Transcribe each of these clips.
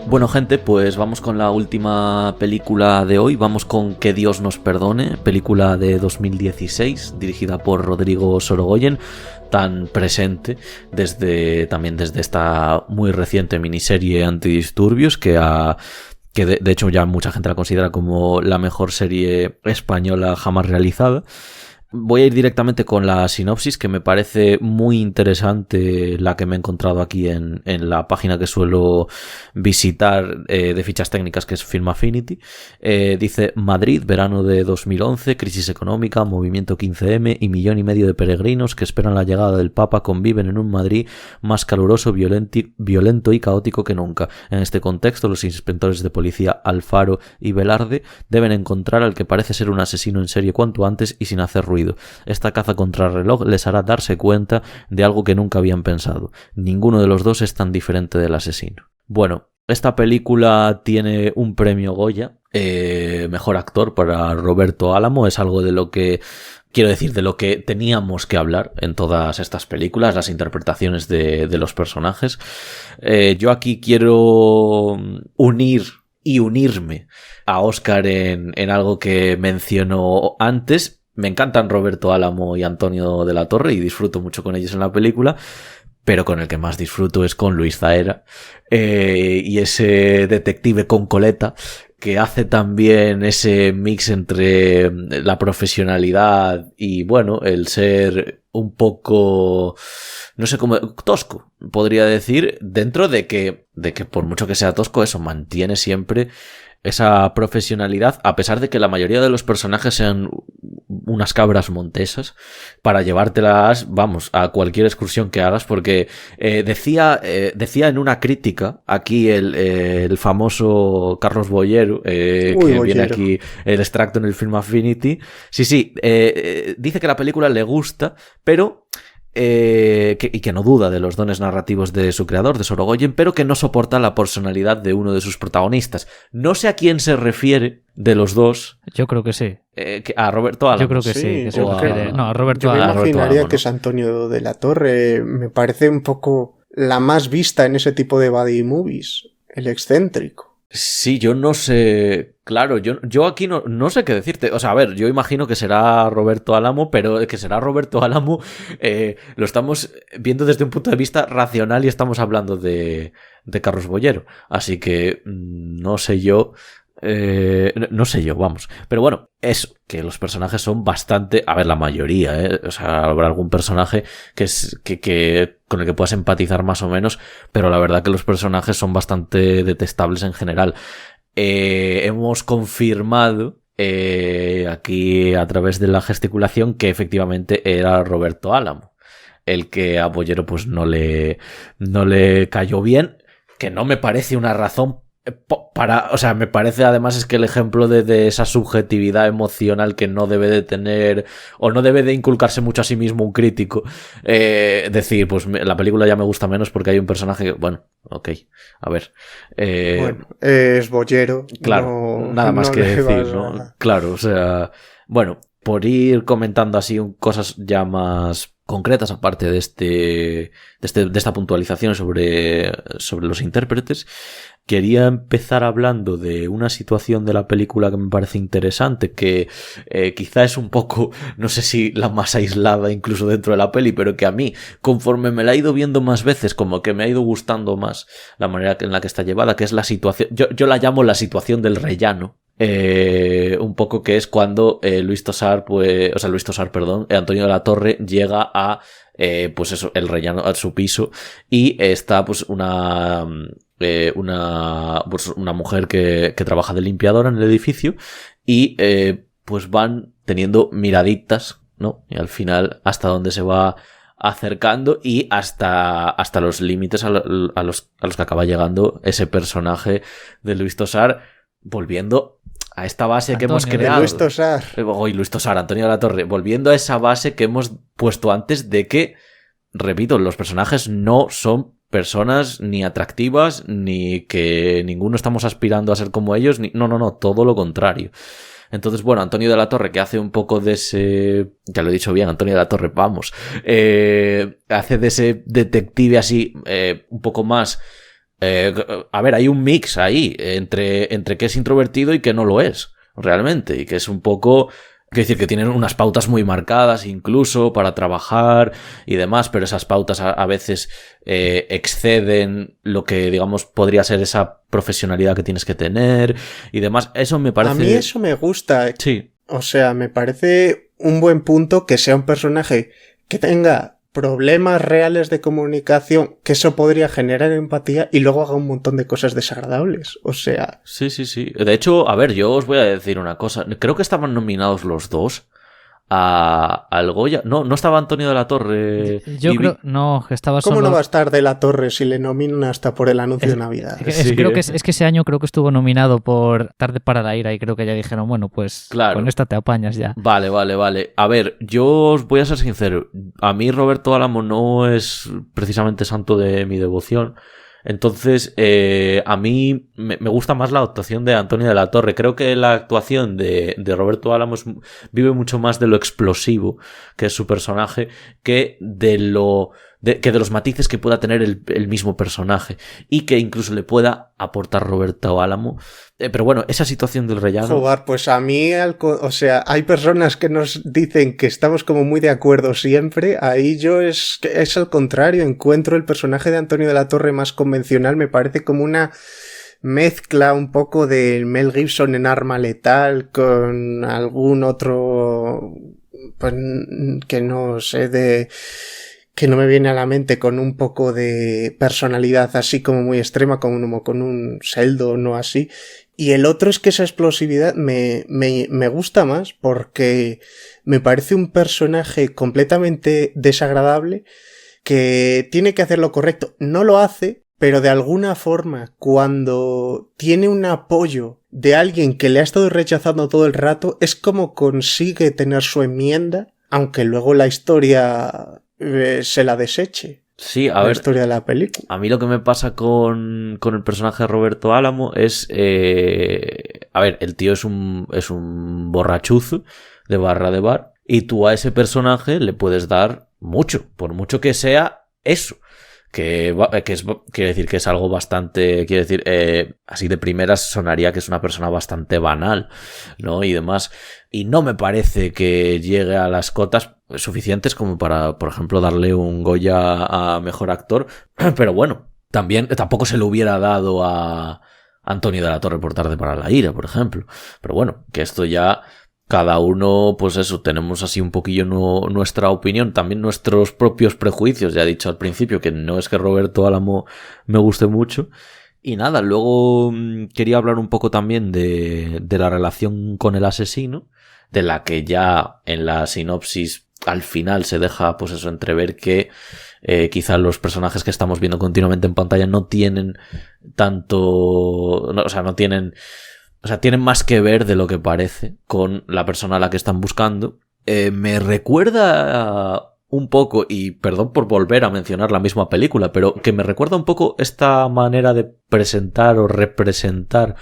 Bueno, gente, pues vamos con la última película de hoy. Vamos con Que Dios nos perdone, película de 2016, dirigida por Rodrigo Sorogoyen, tan presente también desde esta muy reciente miniserie Antidisturbios, que de hecho ya mucha gente la considera como la mejor serie española jamás realizada. Voy a ir directamente con la sinopsis, que me parece muy interesante la que me he encontrado aquí en la página que suelo visitar de fichas técnicas, que es Film Affinity. Dice: Madrid, verano de 2011, crisis económica, movimiento 15M y 1,5 millones de peregrinos que esperan la llegada del Papa conviven en un Madrid más caluroso, violento y caótico que nunca. En este contexto, los inspectores de policía Alfaro y Velarde deben encontrar al que parece ser un asesino en serie cuanto antes y sin hacer ruido. Esta caza contra el reloj les hará darse cuenta de algo que nunca habían pensado. Ninguno de los dos es tan diferente del asesino. Bueno, esta película tiene un premio Goya, mejor actor, para Roberto Álamo. Es algo de lo que, quiero decir, de lo que teníamos que hablar en todas estas películas, las interpretaciones de los personajes. Yo aquí quiero unirme a Óscar en algo que mencionó antes. Me encantan Roberto Álamo y Antonio de la Torre y disfruto mucho con ellos en la película, pero con el que más disfruto es con Luis Zahera, y ese detective con coleta que hace también ese mix entre la profesionalidad y, bueno, el ser un poco, no sé cómo, tosco, podría decir, dentro de que por mucho que sea tosco, eso mantiene siempre esa profesionalidad, a pesar de que la mayoría de los personajes sean unas cabras montesas, para llevártelas, vamos, a cualquier excursión que hagas, porque decía en una crítica aquí el famoso Carlos Bollero, que Bollero. viene aquí el extracto en el Film Affinity. Sí, dice que la película le gusta, pero que no duda de los dones narrativos de su creador, de Sorogoyen, pero que no soporta la personalidad de uno de sus protagonistas. No sé a quién se refiere de los dos. Yo creo que sí. A Roberto Álamo. Yo creo que sí. Que se refiere. No, a Roberto Álamo. Yo me imaginaría Álamo, ¿no? que es Antonio de la Torre. Me parece un poco la más vista en ese tipo de buddy movies. El excéntrico. Sí, yo no sé. Claro, yo aquí no sé qué decirte. O sea, a ver, yo imagino que será Roberto Álamo, pero que será Roberto Álamo lo estamos viendo desde un punto de vista racional y estamos hablando de Carlos Bollero. Así que no sé yo. No sé yo, vamos. Pero bueno, eso, que los personajes son bastante... A ver, la mayoría, o sea, habrá algún personaje que con el que puedas empatizar más o menos, pero la verdad que los personajes son bastante detestables en general. Hemos confirmado aquí a través de la gesticulación que efectivamente era Roberto Álamo el que a Bollero pues no le cayó bien, que no me parece una razón o sea, me parece además es que el ejemplo de esa subjetividad emocional que no debe de tener o no debe de inculcarse mucho a sí mismo un crítico, decir, pues la película ya me gusta menos porque hay un personaje que, bueno, ok, a ver, bueno, es Bollero, claro, nada más que decir, ¿no? Claro, o sea, bueno, por ir comentando así cosas ya más concretas, aparte de esta puntualización sobre los intérpretes, quería empezar hablando de una situación de la película que me parece interesante, que quizá es un poco, no sé si la más aislada incluso dentro de la peli, pero que a mí, conforme me la he ido viendo más veces, como que me ha ido gustando más la manera en la que está llevada, que es la situación, yo la llamo la situación del rellano. Un poco, que es cuando Antonio de la Torre llega a pues eso, el rellano, a su piso, y está pues una mujer que trabaja de limpiadora en el edificio, y pues van teniendo miraditas, ¿no? Y al final hasta donde se va acercando y hasta los límites a los que acaba llegando ese personaje de Luis Tosar, volviendo a esta base que hemos creado. Luis Tosar. Luis Tosar, Antonio de la Torre, volviendo a esa base que hemos puesto antes de que, repito, los personajes no son personas ni atractivas, ni que ninguno estamos aspirando a ser como ellos, no, todo lo contrario. Entonces, bueno, Antonio de la Torre, que hace un poco de ese... Ya lo he dicho bien, Antonio de la Torre, vamos. Hace de ese detective así, un poco más A ver, hay un mix ahí entre que es introvertido y que no lo es, realmente, y que es un poco... Quiero decir que tienen unas pautas muy marcadas incluso para trabajar y demás, pero esas pautas a veces exceden lo que, digamos, podría ser esa profesionalidad que tienes que tener y demás. Eso me parece... A mí eso me gusta. Sí. O sea, me parece un buen punto que sea un personaje que tenga problemas reales de comunicación, que eso podría generar empatía y luego haga un montón de cosas desagradables. O sea... Sí. De hecho, a ver, yo os voy a decir una cosa. Creo que estaban nominados los dos al Goya. No estaba Antonio de la Torre. Yo creo... No, que estaba ¿Cómo solo... no va a estar de la Torre si le nominan hasta por el anuncio de Navidad? Creo que es que ese año creo que estuvo nominado por Tarde para la Ira y creo que ya dijeron, bueno, pues claro, con esta te apañas ya. Vale. A ver, yo os voy a ser sincero. A mí Roberto Álamo no es precisamente santo de mi devoción. Entonces, a mí me gusta más la actuación de Antonio de la Torre. Creo que la actuación de Roberto Álamo vive mucho más de lo explosivo que es su personaje que de los matices que pueda tener el mismo personaje y que incluso le pueda aportar Roberto Álamo. Pero bueno, esa situación del rellano... Joder, pues a mí, o sea, hay personas que nos dicen que estamos como muy de acuerdo siempre. Ahí yo es al contrario, encuentro el personaje de Antonio de la Torre más convencional. Me parece como una mezcla un poco de Mel Gibson en Arma Letal con algún otro, pues, que no sé, que no me viene a la mente, con un poco de personalidad así como muy extrema, como con un Sheldon o así. Y el otro es que esa explosividad me gusta más porque me parece un personaje completamente desagradable que tiene que hacer lo correcto. No lo hace, pero de alguna forma, cuando tiene un apoyo de alguien que le ha estado rechazando todo el rato, es como consigue tener su enmienda, aunque luego la historia se la deseche. Sí, a la ver, historia de la película. A mí lo que me pasa con el personaje de Roberto Álamo es... a ver, el tío es un borrachuzo de barra de bar y tú a ese personaje le puedes dar mucho, por mucho que sea eso. Quiero decir que es algo bastante, quiero decir, así de primeras sonaría que es una persona bastante banal, ¿no? Y demás. Y no me parece que llegue a las cotas suficientes como para, por ejemplo, darle un Goya a mejor actor. Pero bueno, tampoco se lo hubiera dado a Antonio de la Torre por Tarde para la Ira, por ejemplo. Pero bueno, que esto ya... Cada uno, pues eso, tenemos así un poquillo nuestra opinión, también nuestros propios prejuicios. Ya he dicho al principio que no es que Roberto Álamo me guste mucho. Y nada, luego quería hablar un poco también de la relación con el asesino, de la que ya en la sinopsis al final se deja, pues eso, entrever que quizá los personajes que estamos viendo continuamente en pantalla no tienen tanto... tienen más que ver de lo que parece con la persona a la que están buscando. Me recuerda un poco, y perdón por volver a mencionar la misma película, pero que me recuerda un poco esta manera de presentar o representar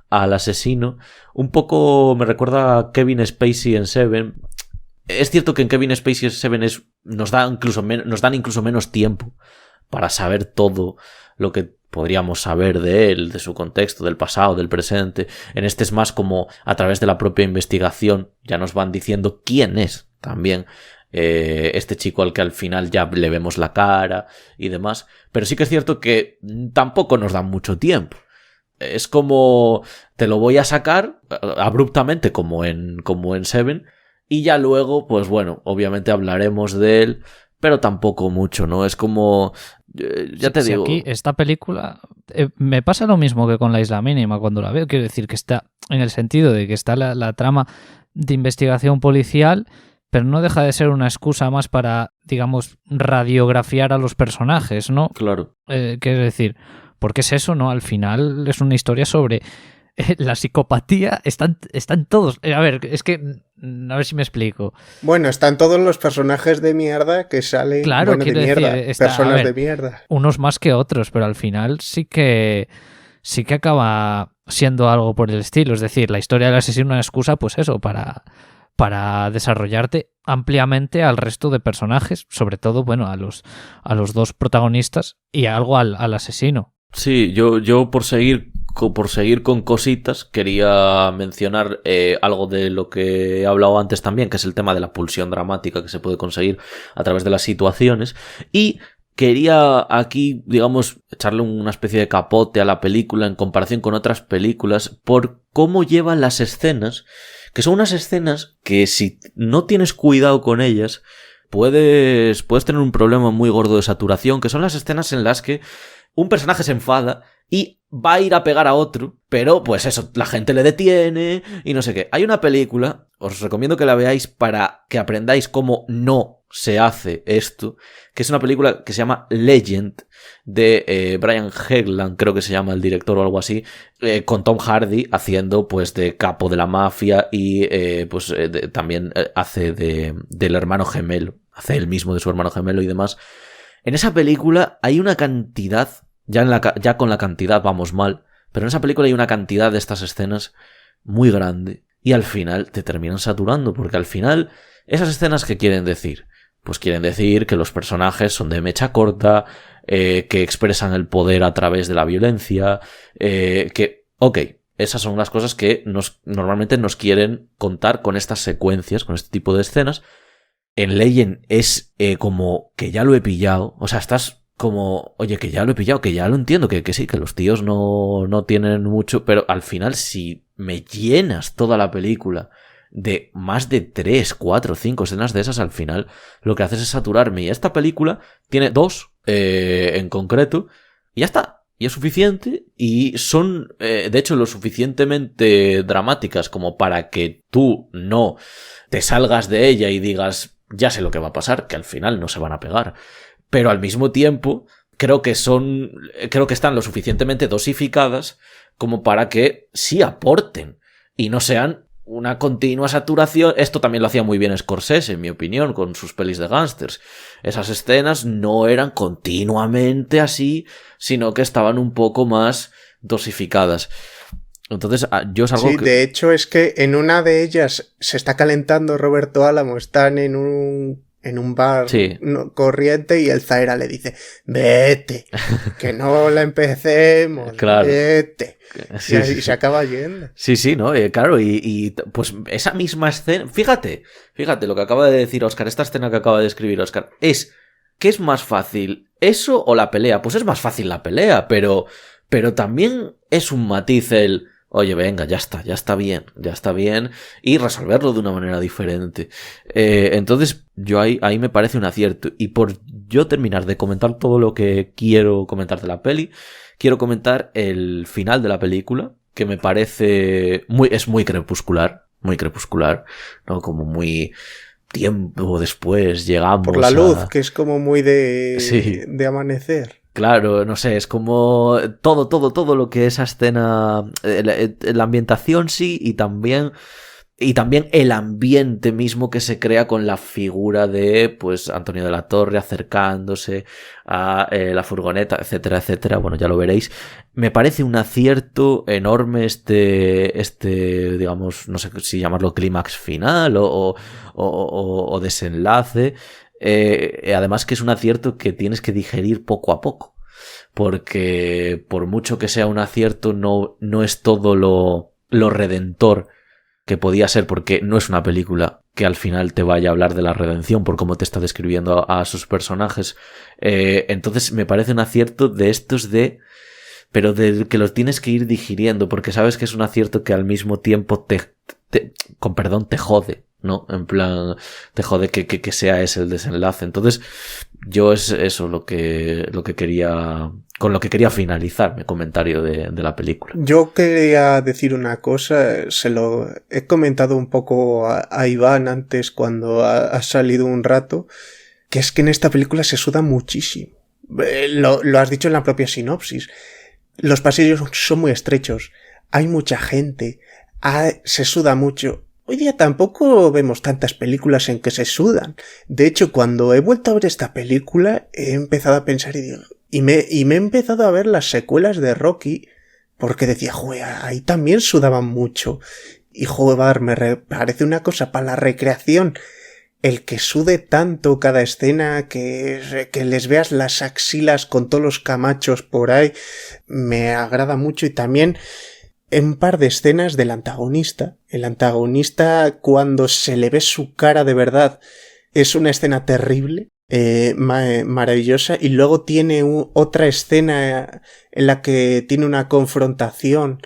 al asesino. Un poco me recuerda a Kevin Spacey en Seven. Es cierto que en Kevin Spacey en Seven nos dan incluso menos tiempo para saber todo lo que podríamos saber de él, de su contexto, del pasado, del presente. En este es más como a través de la propia investigación ya nos van diciendo quién es también este chico al que al final ya le vemos la cara y demás. Pero sí que es cierto que tampoco nos dan mucho tiempo. Es como te lo voy a sacar abruptamente como en Seven y ya luego, pues bueno, obviamente hablaremos de él, pero tampoco mucho, ¿no? Es como... ya te digo... Aquí, esta película... me pasa lo mismo que con La Isla Mínima cuando la veo. Quiero decir que está en el sentido de que está la trama de investigación policial, pero no deja de ser una excusa más para, digamos, radiografiar a los personajes, ¿no? Claro. Quiero decir, porque es eso, ¿no? Al final es una historia sobre... la psicopatía está en todos. A ver, es que... A ver si me explico. Bueno, están todos los personajes de mierda que salen. Claro, bueno, de mierda. Decir, personas de mierda. Unos más que otros, pero al final sí que acaba siendo algo por el estilo. Es decir, la historia del asesino es una excusa, pues eso, para desarrollarte ampliamente al resto de personajes, sobre todo, bueno, a los dos protagonistas y algo al asesino. Sí, yo por seguir con cositas quería mencionar algo de lo que he hablado antes también, que es el tema de la pulsión dramática que se puede conseguir a través de las situaciones, y quería aquí, digamos, echarle una especie de capote a la película en comparación con otras películas por cómo llevan las escenas, que son unas escenas que si no tienes cuidado con ellas puedes tener un problema muy gordo de saturación, que son las escenas en las que un personaje se enfada y va a ir a pegar a otro, pero pues eso, la gente le detiene y no sé qué. Hay una película, os recomiendo que la veáis para que aprendáis cómo no se hace esto, que es una película que se llama Legend, de Brian Hegland, creo que se llama el director o algo así, con Tom Hardy haciendo pues de capo de la mafia y también hace del hermano gemelo, hace él mismo de su hermano gemelo y demás. En esa película hay una cantidad, ya con la cantidad vamos mal, pero en esa película hay una cantidad de estas escenas muy grande y al final te terminan saturando, porque al final esas escenas ¿qué quieren decir? Pues quieren decir que los personajes son de mecha corta, que expresan el poder a través de la violencia, esas son las cosas que normalmente nos quieren contar con estas secuencias, con este tipo de escenas. En Legend es como que ya lo he pillado, o sea, estás como, oye, que ya lo he pillado, que ya lo entiendo, que sí, que los tíos no tienen mucho, pero al final si me llenas toda la película de más de 3, 4, 5 escenas de esas, al final lo que haces es saturarme. Y esta película tiene 2 en concreto y ya está. Y es suficiente y son, de hecho, lo suficientemente dramáticas como para que tú no te salgas de ella y digas, ya sé lo que va a pasar, que al final no se van a pegar. Pero al mismo tiempo, creo que están lo suficientemente dosificadas como para que sí aporten y no sean una continua saturación. Esto también lo hacía muy bien Scorsese, en mi opinión, con sus pelis de gángsters. Esas escenas no eran continuamente así, sino que estaban un poco más dosificadas. Entonces, yo es algo sí, de hecho es que en una de ellas se está calentando Roberto Álamo, están en un bar corriente y el Zaera le dice, vete, que no la empecemos, claro. Vete. Sí, y se acaba yendo. Sí, ¿no? Claro, y pues esa misma escena, fíjate lo que acaba de decir Óscar, esta escena que acaba de escribir Óscar, ¿qué es más fácil? ¿Eso o la pelea? Pues es más fácil la pelea, pero también es un matiz oye, venga, ya está bien, y resolverlo de una manera diferente. Entonces, yo ahí me parece un acierto. Y por yo terminar de comentar todo lo que quiero comentar de la peli, quiero comentar el final de la película, que me parece es muy crepuscular, ¿no? Como muy tiempo después llegamos por la luz, que es como muy de amanecer. Claro, no sé, es como todo lo que esa escena, la ambientación sí, y también el ambiente mismo que se crea con la figura de, pues, Antonio de la Torre acercándose a la furgoneta, etcétera, etcétera. Bueno, ya lo veréis. Me parece un acierto enorme digamos, no sé si llamarlo clímax final o desenlace. Además que es un acierto que tienes que digerir poco a poco, porque por mucho que sea un acierto no es todo lo redentor que podía ser, porque no es una película que al final te vaya a hablar de la redención por cómo te está describiendo a sus personajes. Entonces me parece un acierto de estos pero de que los tienes que ir digiriendo, porque sabes que es un acierto que al mismo tiempo con perdón, te jode, ¿no? En plan, te jode que sea ese el desenlace. Entonces, yo es eso lo que quería, con lo que quería finalizar mi comentario de la película. Yo quería decir una cosa, se lo he comentado un poco a Iván antes cuando ha salido un rato, que es que en esta película se suda muchísimo. Lo has dicho en la propia sinopsis. Los pasillos son muy estrechos, hay mucha gente, se suda mucho. Hoy día tampoco vemos tantas películas en que se sudan. De hecho, cuando he vuelto a ver esta película, he empezado a pensar y me he empezado a ver las secuelas de Rocky, porque decía, joder, ahí también sudaban mucho. Y joder, me parece una cosa para la recreación el que sude tanto cada escena, que les veas las axilas con todos los camachos por ahí, me agrada mucho. Y también un par de escenas del antagonista. El antagonista, cuando se le ve su cara de verdad, es una escena terrible, maravillosa. Y luego tiene otra escena en la que tiene una confrontación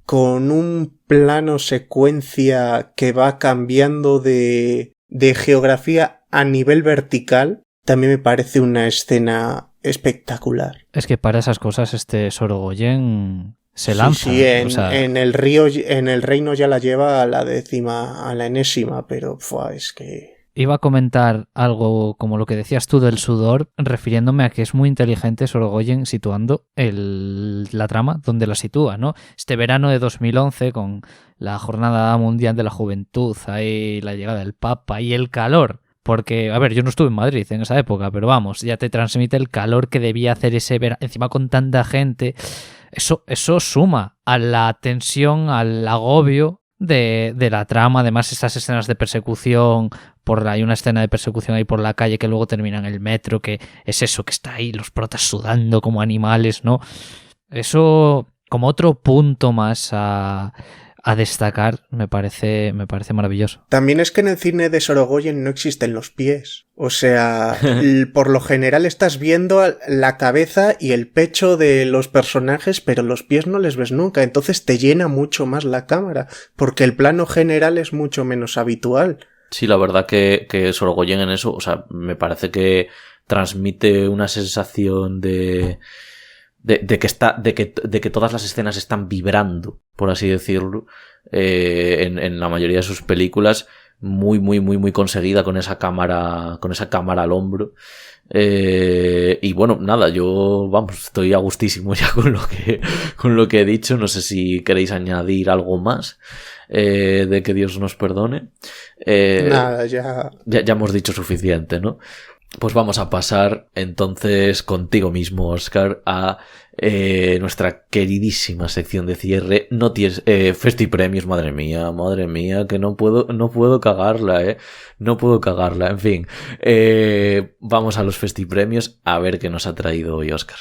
con un plano secuencia que va cambiando de geografía a nivel vertical. También me parece una escena espectacular. Es que para esas cosas Sorogoyen se lanza. Sí, en el reino ya la lleva a la enésima, pero es que... Iba a comentar algo como lo que decías tú del sudor, refiriéndome a que es muy inteligente Sorogoyen situando la trama donde la sitúa, ¿no? Este verano de 2011, con la Jornada Mundial de la Juventud, ahí la llegada del Papa y el calor. Porque, a ver, yo no estuve en Madrid en esa época, pero vamos, ya te transmite el calor que debía hacer ese verano, encima con tanta gente. Eso suma a la tensión, al agobio de la trama. Además, estas escenas de persecución, hay una escena de persecución ahí por la calle que luego termina en el metro, que es eso, que está ahí los protas sudando como animales, ¿no? Eso como otro punto más a destacar, me parece maravilloso. También es que en el cine de Sorogoyen no existen los pies. O sea, por lo general estás viendo la cabeza y el pecho de los personajes, pero los pies no les ves nunca. Entonces te llena mucho más la cámara, porque el plano general es mucho menos habitual. Sí, la verdad que Sorogoyen en eso, o sea, me parece que transmite una sensación de que todas las escenas están vibrando, por así decirlo, en la mayoría de sus películas, muy, muy, muy, muy conseguida con esa cámara al hombro. Y bueno, nada, yo, estoy a gustísimo ya con lo que he dicho. No sé si queréis añadir algo más, de que Dios nos perdone. Nada, ya hemos dicho suficiente, ¿no? Pues vamos a pasar entonces contigo mismo, Óscar, a nuestra queridísima sección de cierre. No tienes Festipremios, madre mía, que no puedo cagarla, no puedo cagarla. En fin, vamos a los Festipremios a ver qué nos ha traído hoy Óscar.